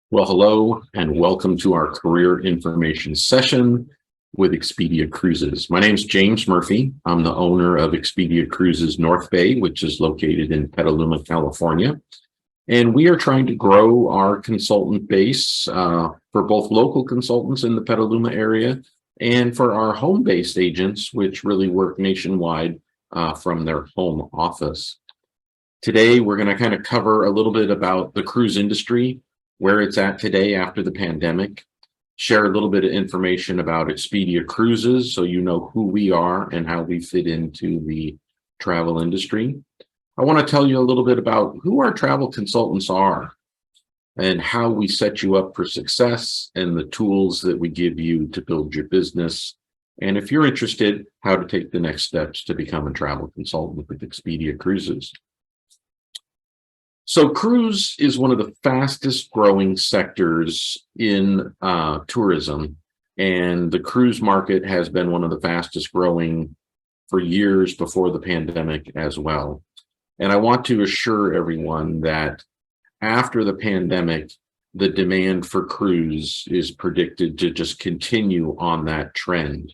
Well, hello and welcome to our career information session with Expedia Cruises. My name is James Murphy. I'm the owner of Expedia Cruises North Bay, which is located in Petaluma, California. And we are trying to grow our consultant base for both local consultants in the Petaluma area and for our home-based agents, which really work nationwide from their home office. Today, we're going to kind of cover a little bit about the cruise industry, where it's at today after the pandemic, share a little bit of information about Expedia Cruises so you know who we are and how we fit into the travel industry. I want to tell you a little bit about who our travel consultants are and how we set you up for success and the tools that we give you to build your business. And if you're interested, how to take the next steps to become a travel consultant with Expedia Cruises. So cruise is one of the fastest growing sectors in tourism, and the cruise market has been one of the fastest growing for years before the pandemic as well. And I want to assure everyone that after the pandemic, the demand for cruise is predicted to just continue on that trend.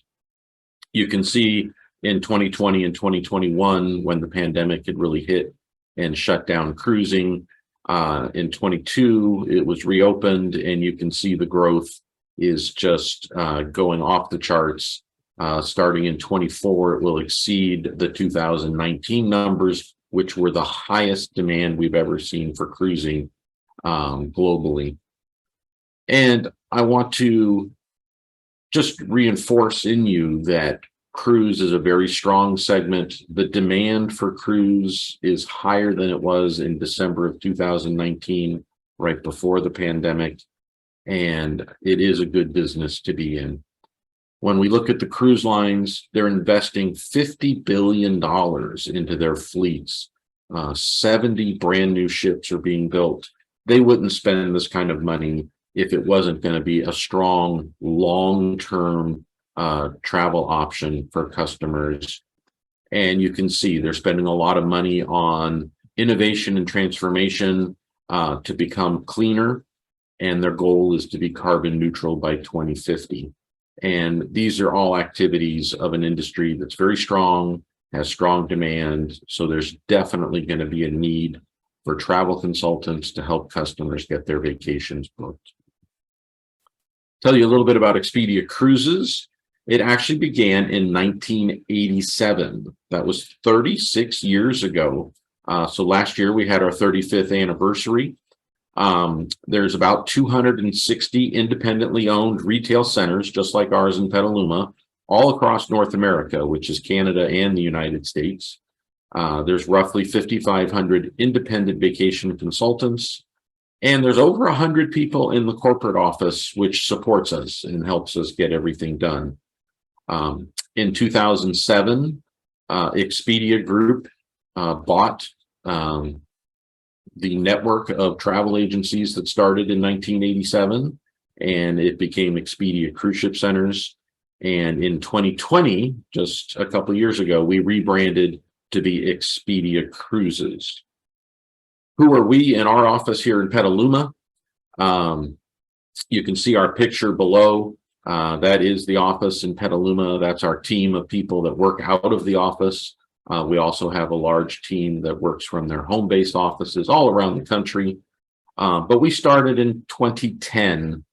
You can see in 2020 and 2021, when the pandemic had really hit and shut down cruising. In 22, it was reopened, and you can see the growth is just going off the charts. Starting in 24, it will exceed the 2019 numbers, which were the highest demand we've ever seen for cruising globally. And I want to just reinforce in you that cruise is a very strong segment. The demand for cruise is higher than it was in December of 2019, right before the pandemic, and it is a good business to be in. When we look at the cruise lines, they're investing $50 billion into their fleets. 70 brand new ships are being built. They wouldn't spend this kind of money if it wasn't going to be a strong, long-term travel option for customers. And you can see they're spending a lot of money on innovation and transformation to become cleaner. And their goal is to be carbon neutral by 2050. And these are all activities of an industry that's very strong, has strong demand. So there's definitely going to be a need for travel consultants to help customers get their vacations booked. Tell you a little bit about Expedia Cruises. It actually began in 1987. That was 36 years ago. So last year we had our 35th anniversary. There's about 260 independently owned retail centers, just like ours in Petaluma, all across North America, which is Canada and the United States. There's roughly 5,500 independent vacation consultants. And there's over 100 people in the corporate office, which supports us and helps us get everything done. In 2007, Expedia Group bought the network of travel agencies that started in 1987, and it became Expedia Cruise Ship Centers. And in 2020, just a couple of years ago, we rebranded to be Expedia Cruises. Who are we in our office here in Petaluma? You can see our picture below. That is the office in Petaluma. That's our team of people that work out of the office. We also have a large team that works from their home-based offices all around the country. But we started in 2010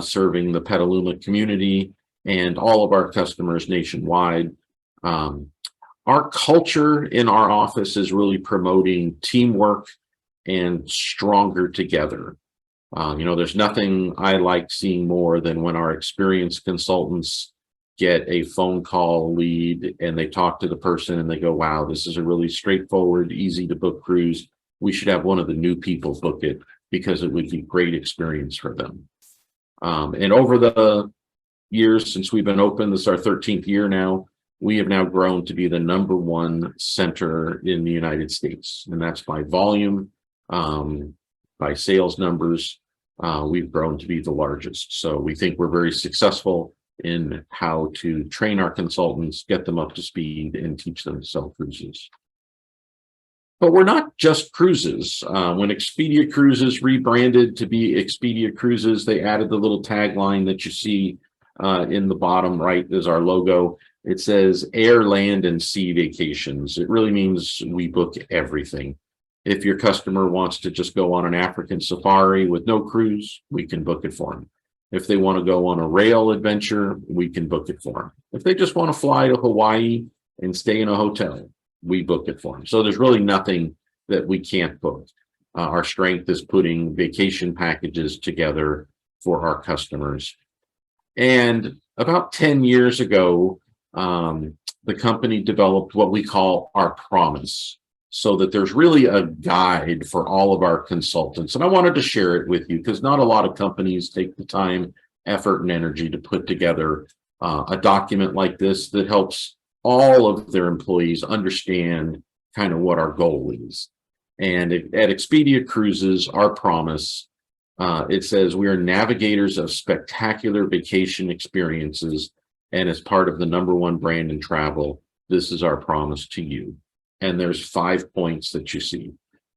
serving the Petaluma community and all of our customers nationwide. Our culture in our office is really promoting teamwork and stronger together. There's nothing I like seeing more than when our experienced consultants get a phone call lead and they talk to the person and they go, wow, this is a really straightforward, easy to book cruise. We should have one of the new people book it because it would be a great experience for them. And over the years since we've been open, this is our 13th year now, we have now grown to be the #1 center in the United States. And that's by volume, by sales numbers. We've grown to be the largest. So we think we're very successful in how to train our consultants, get them up to speed, and teach them to sell cruises. But we're not just cruises. When Expedia Cruises rebranded to be Expedia Cruises, they added the little tagline that you see in the bottom right as our logo. It says air, land, and sea vacations. It really means we book everything. If your customer wants to just go on an African safari with no cruise, we can book it for them. If they want to go on a rail adventure, we can book it for them. If they just want to fly to Hawaii and stay in a hotel, we book it for them. So there's really nothing that we can't book. Our strength is putting vacation packages together for our customers. And about 10 years ago, the company developed what we call our promise, so that there's really a guide for all of our consultants. And I wanted to share it with you because not a lot of companies take the time, effort, and energy to put together a document like this that helps all of their employees understand kind of what our goal is. And at Expedia Cruises, our promise, it says we are navigators of spectacular vacation experiences, and as part of the #1 brand in travel, this is our promise to you. And there's 5 points that you see.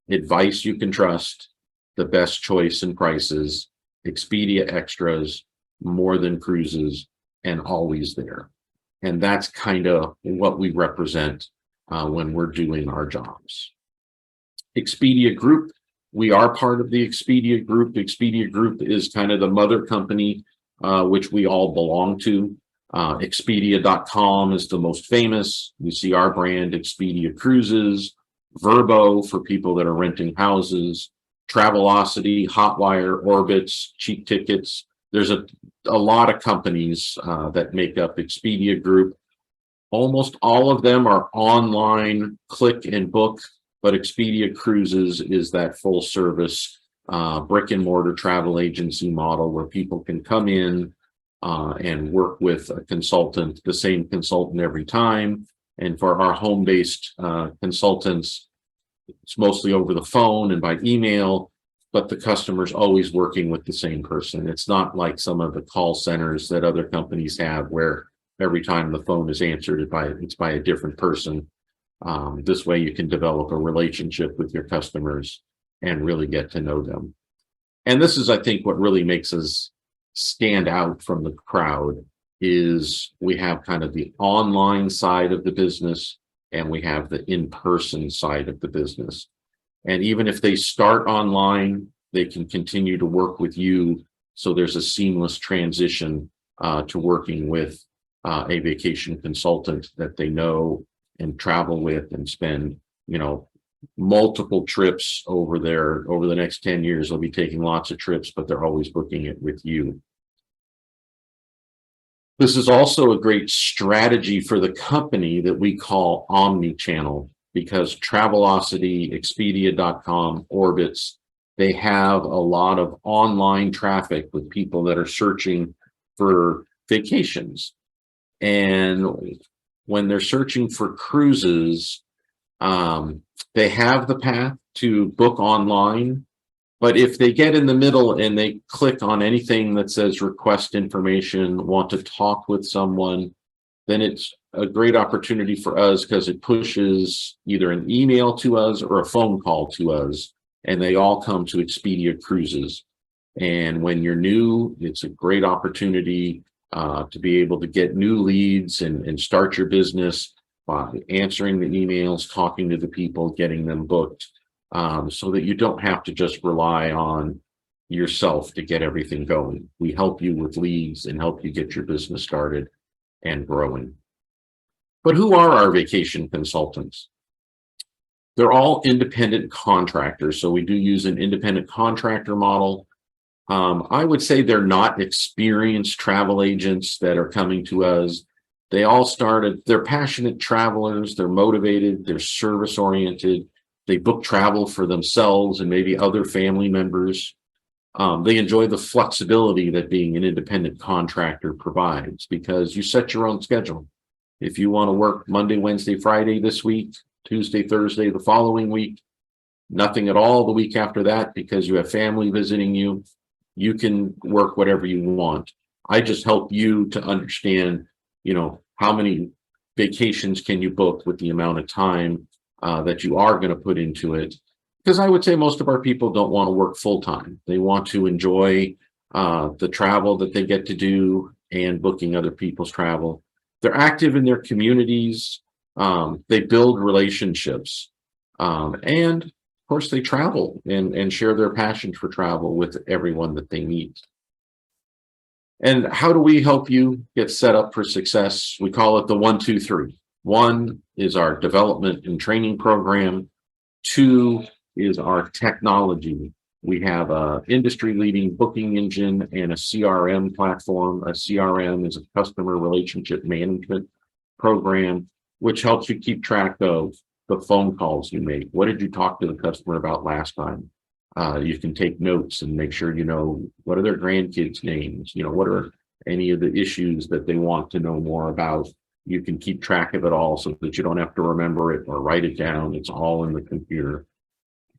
Advice you can trust, the best choice in prices, Expedia extras, more than cruises, and always there. And that's kind of what we represent when we're doing our jobs. Expedia Group, we are part of the Expedia Group. Expedia Group is kind of the mother company, which we all belong to. Expedia.com is the most famous. You see our brand, Expedia Cruises, Vrbo for people that are renting houses, Travelocity, Hotwire, Orbitz, Cheap Tickets. There's a lot of companies that make up Expedia Group. Almost all of them are online, click and book, but Expedia Cruises is that full service brick and mortar travel agency model where people can come in and work with a consultant, the same consultant every time. And for our home-based consultants, it's mostly over the phone and by email, but the customer's always working with the same person. It's not like some of the call centers that other companies have where every time the phone is answered, it's by a different person. This way you can develop a relationship with your customers and really get to know them. And this is, I think, what really makes us stand out from the crowd is we have kind of the online side of the business and we have the in-person side of the business. And even if they start online, they can continue to work with you. So there's a seamless transition to working with a vacation consultant that they know and travel with and spend, multiple trips over the next 10 years. They'll be taking lots of trips, but they're always booking it with you. This is also a great strategy for the company that we call omni-channel, because Travelocity, Expedia.com, Orbitz, they have a lot of online traffic with people that are searching for vacations. And when they're searching for cruises, they have the path to book online. But if they get in the middle and they click on anything that says request information, want to talk with someone, then it's a great opportunity for us because it pushes either an email to us or a phone call to us, and they all come to Expedia Cruises. And when you're new, it's a great opportunity to be able to get new leads and start your business by answering the emails, talking to the people, getting them booked. So that you don't have to just rely on yourself to get everything going. We help you with leads and help you get your business started and growing. But who are our vacation consultants? They're all independent contractors. So we do use an independent contractor model. I would say they're not experienced travel agents that are coming to us. They all started, they're passionate travelers, they're motivated, they're service oriented. They book travel for themselves and maybe other family members. They enjoy the flexibility that being an independent contractor provides because you set your own schedule. If you want to work Monday, Wednesday, Friday this week, Tuesday, Thursday the following week, nothing at all the week after that because you have family visiting you, you can work whatever you want. I just help you to understand, how many vacations can you book with the amount of time that you are going to put into it. Because I would say most of our people don't want to work full time. They want to enjoy the travel that they get to do and booking other people's travel. They're active in their communities. They build relationships. And of course, they travel and share their passion for travel with everyone that they meet. And how do we help you get set up for success? We call it the 1, 2, 3. 1 is our development and training program. 2 is our technology. We have a industry-leading booking engine and a CRM platform. A CRM is a customer relationship management program, which helps you keep track of the phone calls you make. What did you talk to the customer about last time? You can take notes and make sure you know what are their grandkids' names, what are any of the issues that they want to know more about. You can keep track of it all so that you don't have to remember it or write it down. It's all in the computer.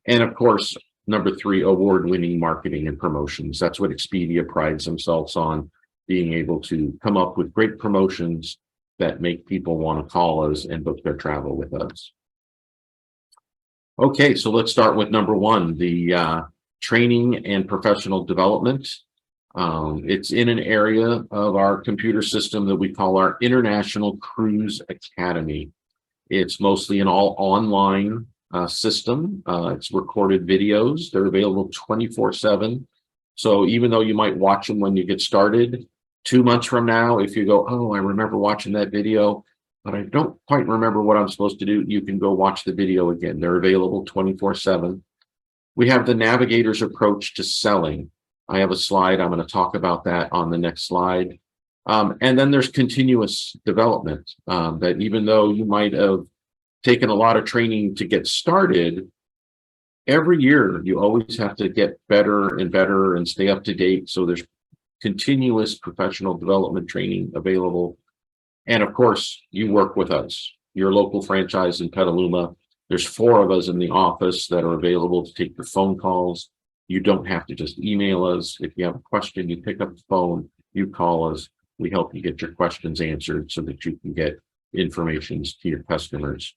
And of course, number 3, award-winning marketing and promotions. That's what Expedia prides themselves on, being able to come up with great promotions that make people want to call us and book their travel with us. Okay, so let's start with number 1, the training and professional development. It's in an area of our computer system that we call our International Cruise Academy. It's mostly an all online system. It's recorded videos. They're available 24/7. So even though you might watch them when you get started, 2 months from now, if you go, oh, I remember watching that video, but I don't quite remember what I'm supposed to do, you can go watch the video again. They're available 24/7. We have the navigator's approach to selling. I have a slide. I'm going to talk about that on the next slide. And then there's continuous development, that even though you might have taken a lot of training to get started, every year you always have to get better and better and stay up to date. So there's continuous professional development training available. And of course, you work with us, your local franchise in Petaluma. There's 4 of us in the office that are available to take your phone calls. You don't have to just email us. If you have a question, you pick up the phone, you call us. We help you get your questions answered so that you can get information to your customers.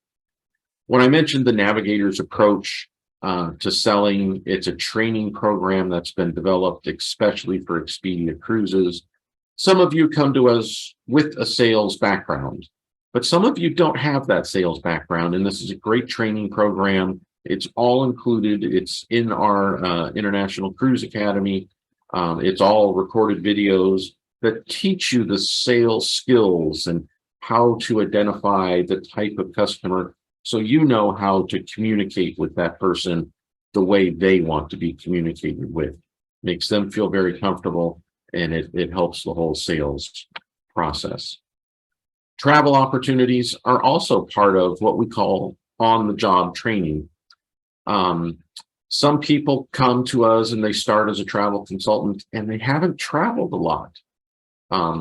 When I mentioned the navigator's approach to selling, it's a training program that's been developed especially for Expedia cruises. Some of you come to us with a sales background, but some of you don't have that sales background, and this is a great training program. It's all included. It's in our International Cruise Academy. It's all recorded videos that teach you the sales skills and how to identify the type of customer so you know how to communicate with that person the way they want to be communicated with. Makes them feel very comfortable, and it helps the whole sales process. Travel opportunities are also part of what we call on-the-job training. Some people come to us and they start as a travel consultant and they haven't traveled a lot.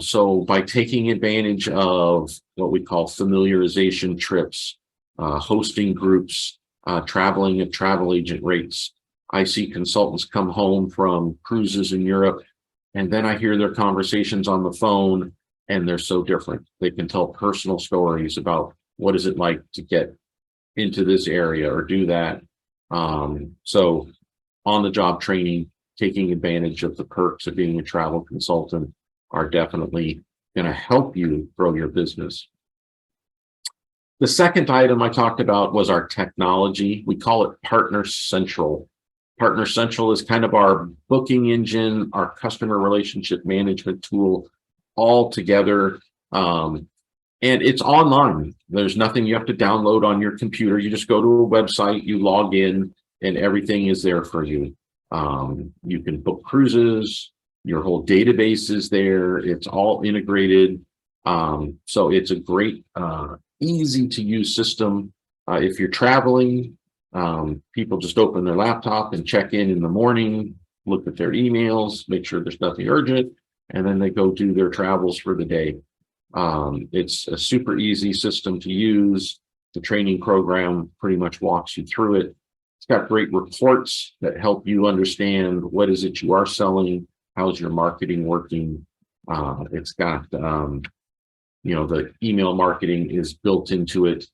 So by taking advantage of what we call familiarization trips, hosting groups, traveling at travel agent rates, I see consultants come home from cruises in Europe, and then I hear their conversations on the phone, and they're so different. They can tell personal stories about what is it like to get into this area or do that. So on-the-job training, taking advantage of the perks of being a travel consultant are definitely going to help you grow your business. The second item I talked about was our technology. We call it Partner Central. Partner Central is kind of our booking engine, our customer relationship management tool all together. And it's online. There's nothing you have to download on your computer. You just go to a website, you log in, and everything is there for you. You can book cruises, your whole database is there. It's all integrated. So it's a great, easy to use system. If you're traveling, people just open their laptop and check in the morning, look at their emails, make sure there's nothing urgent, and then they go do their travels for the day. It's a super easy system to use. The training program pretty much walks you through it. It's got great reports that help you understand what is it you are selling, how's your marketing working. It's got, the email marketing is built into it.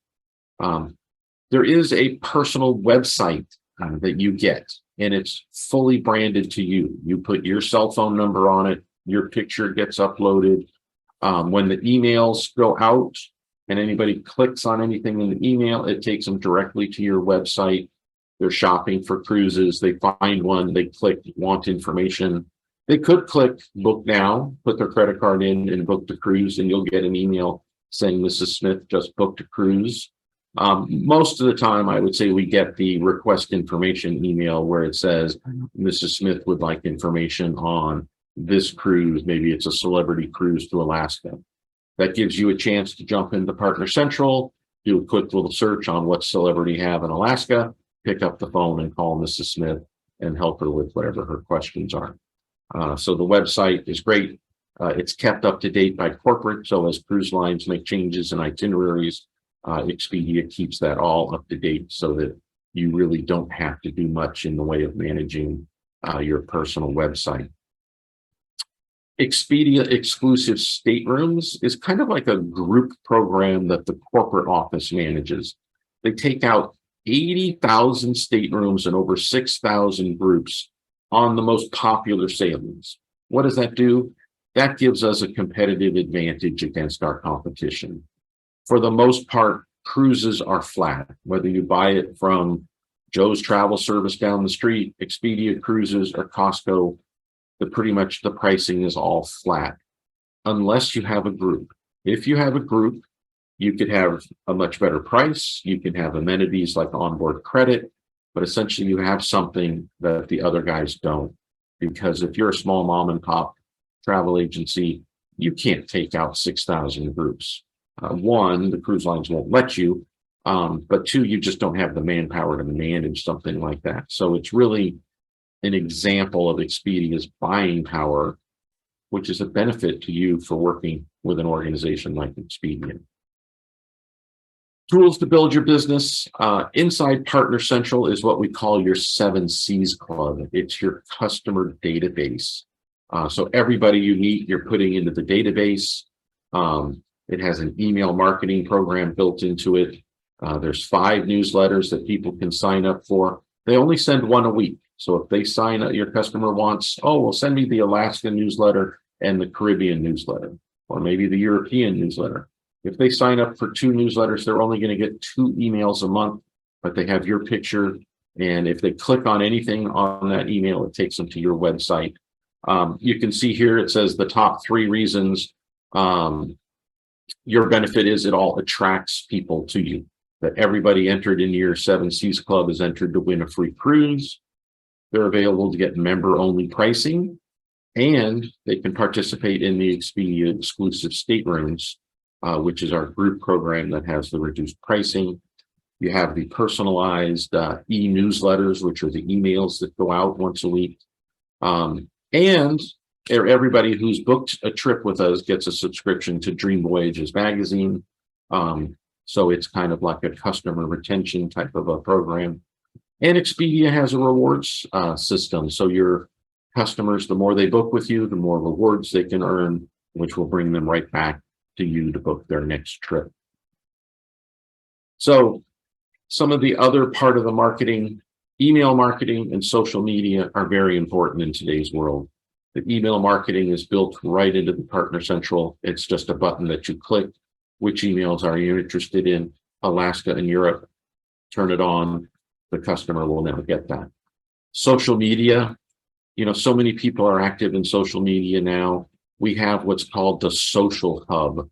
There is a personal website that you get, and it's fully branded to you. You put your cell phone number on it, your picture gets uploaded. When the emails go out and anybody clicks on anything in the email, it takes them directly to your website. They're shopping for cruises. They find one, they click want information. They could click book now, put their credit card in and book the cruise, and you'll get an email saying Mrs. Smith just booked a cruise. Most of the time, I would say we get the request information email where it says Mrs. Smith would like information on this cruise. Maybe it's a celebrity cruise to Alaska. That gives you a chance to jump into Partner Central, do a quick little search on what celebrity have in Alaska, pick up the phone and call Mrs. Smith and help her with whatever her questions are. So the website is great. It's kept up to date by corporate. So as cruise lines make changes in itineraries, Expedia keeps that all up to date so that you really don't have to do much in the way of managing your personal website. Expedia exclusive staterooms is kind of like a group program that the corporate office manages. They take out 80,000 staterooms and over 6,000 groups on the most popular sailings. What does that do? That gives us a competitive advantage against our competition. For the most part, cruises are flat, whether you buy it from Joe's Travel Service down the street, Expedia Cruises, or Costco, pretty much the pricing is all flat, unless you have a group. If you have a group, you could have a much better price. You can have amenities like onboard credit, but essentially you have something that the other guys don't. Because if you're a small mom and pop travel agency, you can't take out 6,000 groups. One, the cruise lines won't let you, but two, you just don't have the manpower to manage something like that. So it's really an example of Expedia's buying power, which is a benefit to you for working with an organization like Expedia. Tools to build your business. Inside Partner Central is what we call your 7 C's Club. It's your customer database. So everybody you meet, you're putting into the database. It has an email marketing program built into it. There's 5 newsletters that people can sign up for. They only send one a week. So if they sign up, your customer wants, oh, well, send me the Alaska newsletter and the Caribbean newsletter, or maybe the European newsletter. If they sign up for 2 newsletters, they're only going to get 2 emails a month, but they have your picture. And if they click on anything on that email, it takes them to your website. You can see here, it says the top 3 reasons your benefit is it all attracts people to you. That everybody entered in your 7 C's Club is entered to win a free cruise. They're available to get member-only pricing, and they can participate in the Expedia exclusive staterooms, which is our group program that has the reduced pricing. You have the personalized e-newsletters, which are the emails that go out once a week. And everybody who's booked a trip with us gets a subscription to Dream Voyages magazine. So it's kind of like a customer retention type of a program. And Expedia has a rewards system. So your customers, the more they book with you, the more rewards they can earn, which will bring them right back to you to book their next trip. So some of the other part of the marketing, email marketing and social media are very important in today's world. The email marketing is built right into the Partner Central. It's just a button that you click. Which emails are you interested in? Alaska and Europe. Turn it on. The customer will never get that. Social media, so many people are active in social media now. We have what's called the social hub.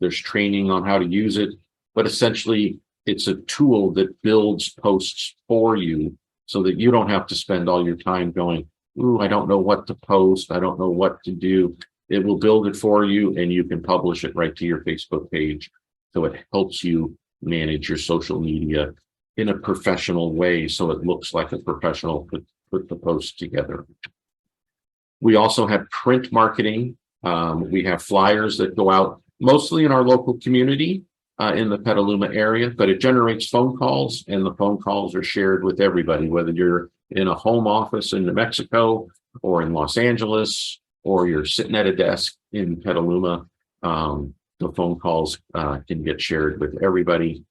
There's training on how to use it, but essentially it's a tool that builds posts for you so that you don't have to spend all your time going, ooh, I don't know what to post. I don't know what to do. It will build it for you and you can publish it right to your Facebook page. So it helps you manage your social media in a professional way, so it looks like a professional put the post together. We also have print marketing. We have flyers that go out mostly in our local community in the Petaluma area, but it generates phone calls, and the phone calls are shared with everybody, whether you're in a home office in New Mexico or in Los Angeles, or you're sitting at a desk in Petaluma. The phone calls can get shared with everybody.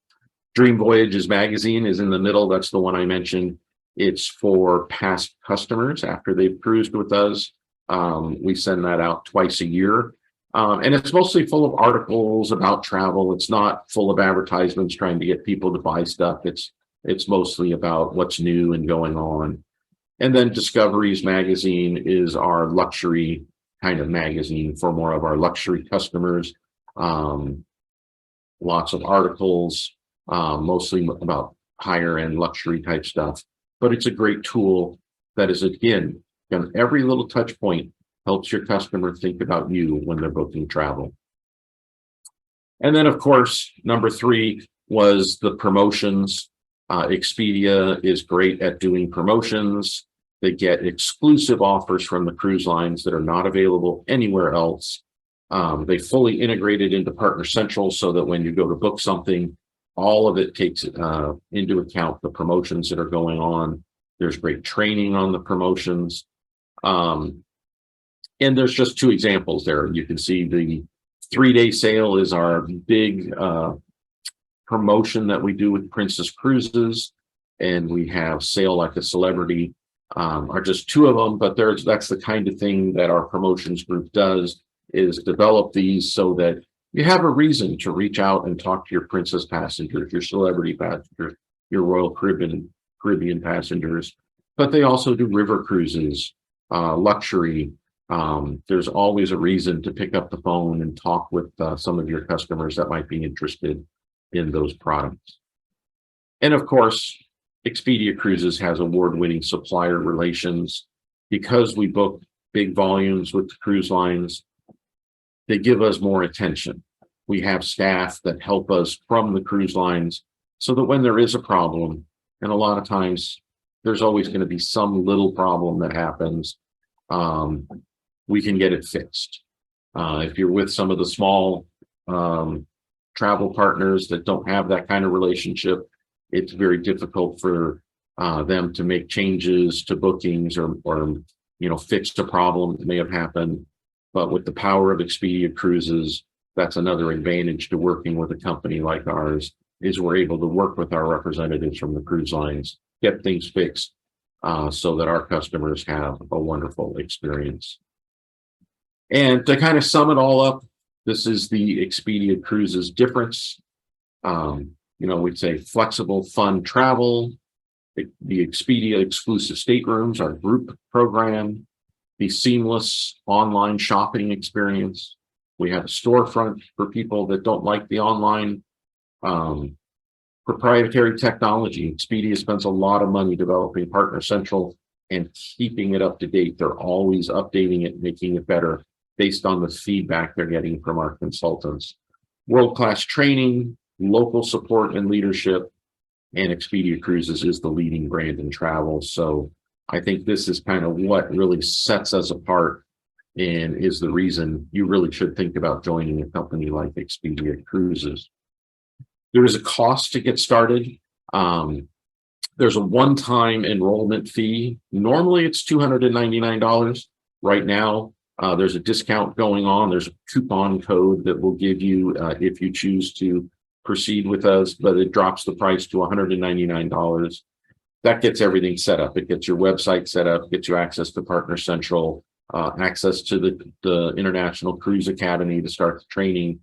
Dream Voyages magazine is in the middle. That's the one I mentioned. It's for past customers after they've cruised with us. We send that out twice a year. And it's mostly full of articles about travel. It's not full of advertisements trying to get people to buy stuff. It's mostly about what's new and going on. And then Discoveries magazine is our luxury kind of magazine for more of our luxury customers. Lots of articles, mostly about higher end luxury type stuff. But it's a great tool that is, again, every little touch point helps your customer think about you when they're booking travel. And then, of course, number 3 was the promotions. Expedia is great at doing promotions. They get exclusive offers from the cruise lines that are not available anywhere else. They fully integrate it into Partner Central so that when you go to book something, all of it takes into account the promotions that are going on. There's great training on the promotions. And there's just 2 examples there. You can see the 3-day sale is our big promotion that we do with Princess Cruises. And we have Sail Like a Celebrity, are just 2 of them, but that's the kind of thing that our promotions group does, is develop these so that you have a reason to reach out and talk to your Princess passengers, your Celebrity passengers, your Royal Caribbean passengers. But they also do river cruises, luxury. There's always a reason to pick up the phone and talk with some of your customers that might be interested in those products. And of course, Expedia Cruises has award-winning supplier relations. Because we book big volumes with the cruise lines, they give us more attention. We have staff that help us from the cruise lines so that when there is a problem, and a lot of times there's always going to be some little problem that happens, we can get it fixed. If you're with some of the small travel partners that don't have that kind of relationship, it's very difficult for them to make changes to bookings or fix a problem that may have happened. But with the power of Expedia Cruises, that's another advantage to working with a company like ours, is we're able to work with our representatives from the cruise lines, get things fixed so that our customers have a wonderful experience. And to kind of sum it all up, this is the Expedia Cruises difference. We'd say flexible, fun travel, the Expedia exclusive staterooms, our group program, the seamless online shopping experience. We have a storefront for people that don't like the online. Proprietary technology. Expedia spends a lot of money developing Partner Central and keeping it up to date. They're always updating it, making it better based on the feedback they're getting from our consultants. World-class training, local support and leadership, and Expedia Cruises is the leading brand in travel. So I think this is kind of what really sets us apart and is the reason you really should think about joining a company like Expedia Cruises. There is a cost to get started. There's a one-time enrollment fee. Normally it's $299. Right now, there's a discount going on. There's a coupon code that will give you if you choose to proceed with us, but it drops the price to $199. That gets everything set up. It gets your website set up, gets you access to Partner Central, access to the International Cruise Academy to start the training.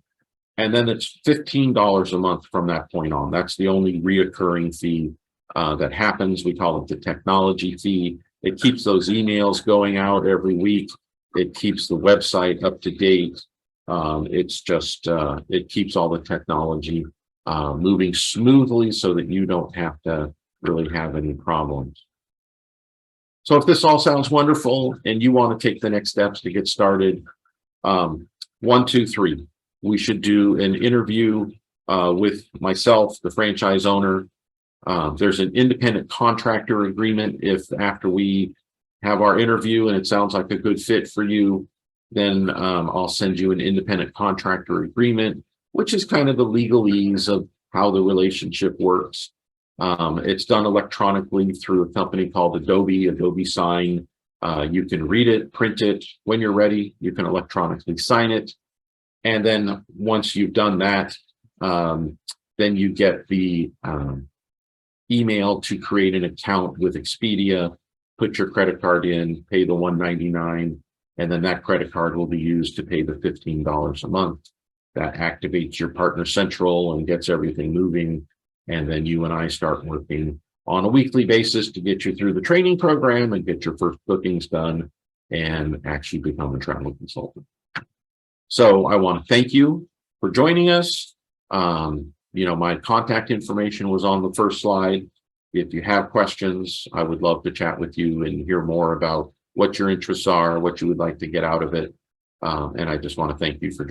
And then it's $15 a month from that point on. That's the only reoccurring fee that happens. We call it the technology fee. It keeps those emails going out every week. It keeps the website up to date. It keeps all the technology moving smoothly so that you don't have to really have any problems. So if this all sounds wonderful and you want to take the next steps to get started, 1, 2, 3, we should do an interview with myself, the franchise owner. There's an independent contractor agreement. If after we have our interview and it sounds like a good fit for you, then I'll send you an independent contractor agreement, which is kind of the legalese of how the relationship works. It's done electronically through a company called Adobe Sign. You can read it, print it. When you're ready, you can electronically sign it. And then once you've done that, Then you get the email to create an account with Expedia, put your credit card in, pay the $199, and then that credit card will be used to pay the $15 a month. That activates your Partner Central and gets everything moving. And then you and I start working on a weekly basis to get you through the training program and get your first bookings done and actually become a travel consultant. So I want to thank you for joining us. My contact information was on the first slide. If you have questions, I would love to chat with you and hear more about what your interests are, what you would like to get out of it. And I just want to thank you for joining.